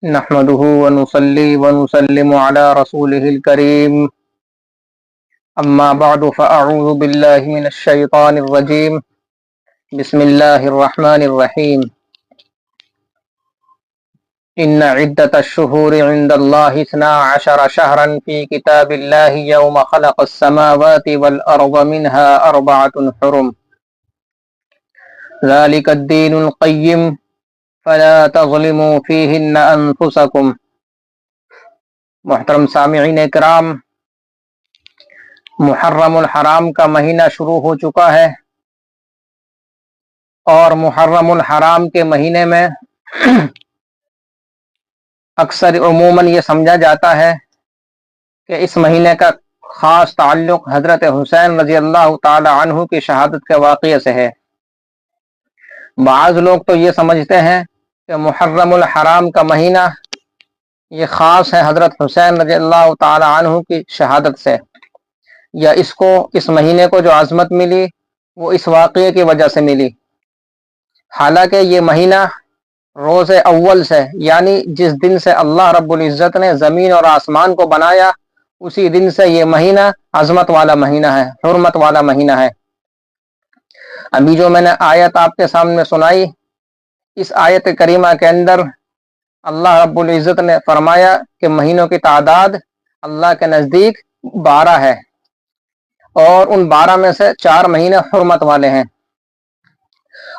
نحمده ونصلي ونسلم على رسوله الكريم أما بعد فأعوذ بالله من الشيطان الرجيم بسم الله الرحمن الرحيم إن عدة الشهور عند الله 12 شهرا في كتاب الله يوم خلق السماوات والأرض منها 4 حرم ذلك الدين القيم فلا تظلموا فيهن أنفسكم۔ محترم سامعین کرام، محرم الحرام کا مہینہ شروع ہو چکا ہے، اور محرم الحرام کے مہینے میں اکثر عموماً یہ سمجھا جاتا ہے کہ اس مہینے کا خاص تعلق حضرت حسین رضی اللہ تعالی عنہ کی شہادت کے واقعے سے ہے۔ بعض لوگ تو یہ سمجھتے ہیں کہ محرم الحرام کا مہینہ یہ خاص ہے حضرت حسین رضی اللہ تعالی عنہ کی شہادت سے، یا اس مہینے کو جو عظمت ملی وہ اس واقعے کی وجہ سے ملی۔ حالانکہ یہ مہینہ روز اول سے، یعنی جس دن سے اللہ رب العزت نے زمین اور آسمان کو بنایا، اسی دن سے یہ مہینہ عظمت والا مہینہ ہے، حرمت والا مہینہ ہے۔ ابھی جو میں نے آیت آپ کے سامنے سنائی، اس آیت کریمہ کے اندر اللہ رب العزت نے فرمایا کہ مہینوں کی تعداد اللہ کے نزدیک 12 ہے، اور ان 12 میں سے 4 مہینے حرمت والے ہیں۔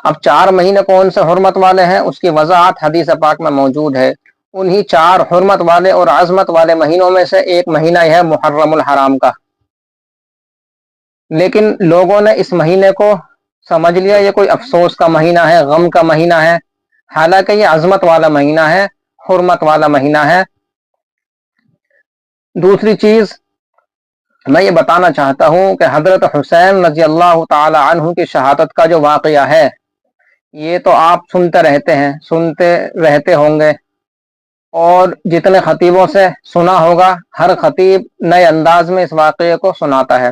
اب 4 مہینے کون سے حرمت والے ہیں، اس کی وضاحت حدیث پاک میں موجود ہے۔ انہی 4 حرمت والے اور عظمت والے مہینوں میں سے ایک مہینہ ہے محرم الحرام کا۔ لیکن لوگوں نے اس مہینے کو سمجھ لیا یہ کوئی افسوس کا مہینہ ہے، غم کا مہینہ ہے، حالانکہ یہ عظمت والا مہینہ ہے، حرمت والا مہینہ ہے۔ دوسری چیز میں یہ بتانا چاہتا ہوں کہ حضرت حسین رضی اللہ تعالی عنہ کی شہادت کا جو واقعہ ہے، یہ تو آپ سنتے رہتے ہوں گے، اور جتنے خطیبوں سے سنا ہوگا، ہر خطیب نئے انداز میں اس واقعے کو سناتا ہے۔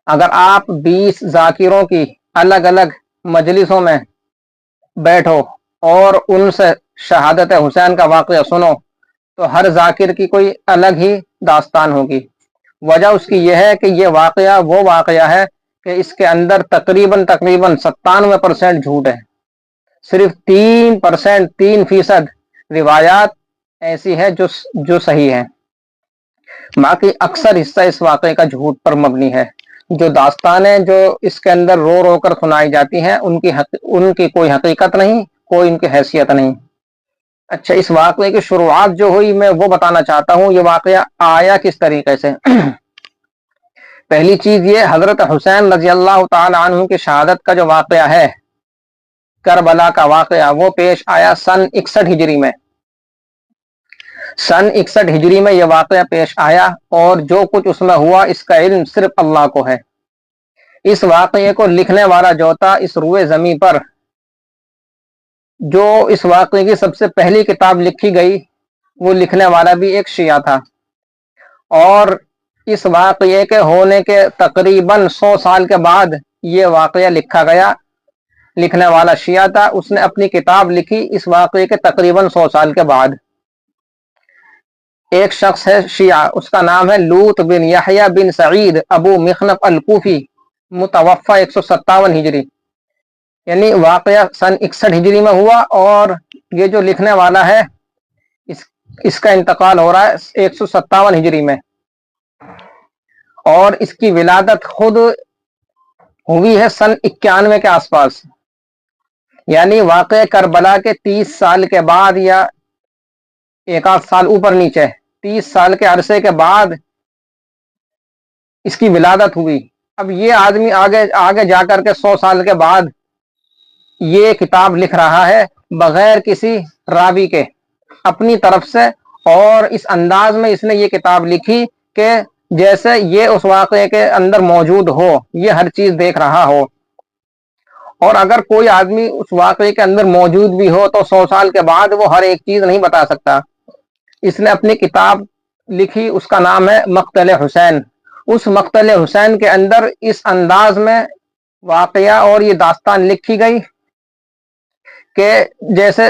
اگر آپ 20 ذاکروں کی الگ الگ مجلسوں میں بیٹھو اور ان سے شہادت حسین کا واقعہ سنو، تو ہر ذاکر کی کوئی الگ ہی داستان ہوگی۔ وجہ اس کی یہ ہے کہ یہ واقعہ وہ واقعہ ہے کہ اس کے اندر تقریباً 97% جھوٹ ہے، صرف 3% روایات ایسی ہے جو صحیح ہے، باقی اکثر حصہ اس واقعے کا جھوٹ پر مبنی ہے۔ جو داستانیں جو اس کے اندر رو رو کر سنائی جاتی ہیں، ان کی کوئی حقیقت نہیں، کوئی ان کی حیثیت نہیں۔ اچھا، اس واقعے کی شروعات جو ہوئی میں وہ بتانا چاہتا ہوں، یہ واقعہ آیا کس طریقے سے۔ پہلی چیز یہ، حضرت حسین رضی اللہ تعالی عنہ کی شہادت کا جو واقعہ ہے، کربلا کا واقعہ، وہ پیش آیا سن 61 ہجری میں۔ سن 61 ہجری میں یہ واقعہ پیش آیا، اور جو کچھ اس میں ہوا اس کا علم صرف اللہ کو ہے۔ اس واقعے کو لکھنے والا جو تھا، اس روئے زمین پر جو اس واقعے کی سب سے پہلی کتاب لکھی گئی، وہ لکھنے والا بھی ایک شیعہ تھا، اور اس واقعے کے ہونے کے تقریباً 100 سال کے بعد یہ واقعہ لکھا گیا۔ لکھنے والا شیعہ تھا، اس نے اپنی کتاب لکھی اس واقعے کے تقریباً 100 سال کے بعد۔ ایک شخص ہے شیعہ، اس کا نام ہے لوط بن یحییٰ بن سعید ابو مخنف الکوفی، متوفی 157 ہجری، یعنی واقعہ سن 61 ہجری میں ہوا، اور یہ جو لکھنے والا ہے اس کا انتقال ہو رہا ہے 157 ہجری میں، اور اس کی ولادت خود ہوئی ہے سن 91 کے آس پاس، یعنی واقعہ کربلا کے 30 سال کے بعد، یا ایک آدھ سال اوپر نیچے، 30 سال کے عرصے کے بعد اس کی ولادت ہوئی۔ اب یہ آدمی آگے جا کر کے 100 سال کے بعد یہ کتاب لکھ رہا ہے بغیر کسی راوی کے، اپنی طرف سے، اور اس انداز میں اس نے یہ کتاب لکھی کہ جیسے یہ اس واقعے کے اندر موجود ہو، یہ ہر چیز دیکھ رہا ہو، اور اگر کوئی آدمی اس واقعے کے اندر موجود بھی ہو تو 100 سال کے بعد وہ ہر ایک چیز نہیں بتا سکتا۔ اس نے اپنی کتاب لکھی، اس کا نام ہے مقتل حسین۔ اس مقتل حسین کے اندر اس انداز میں واقعہ اور یہ داستان لکھی گئی کہ جیسے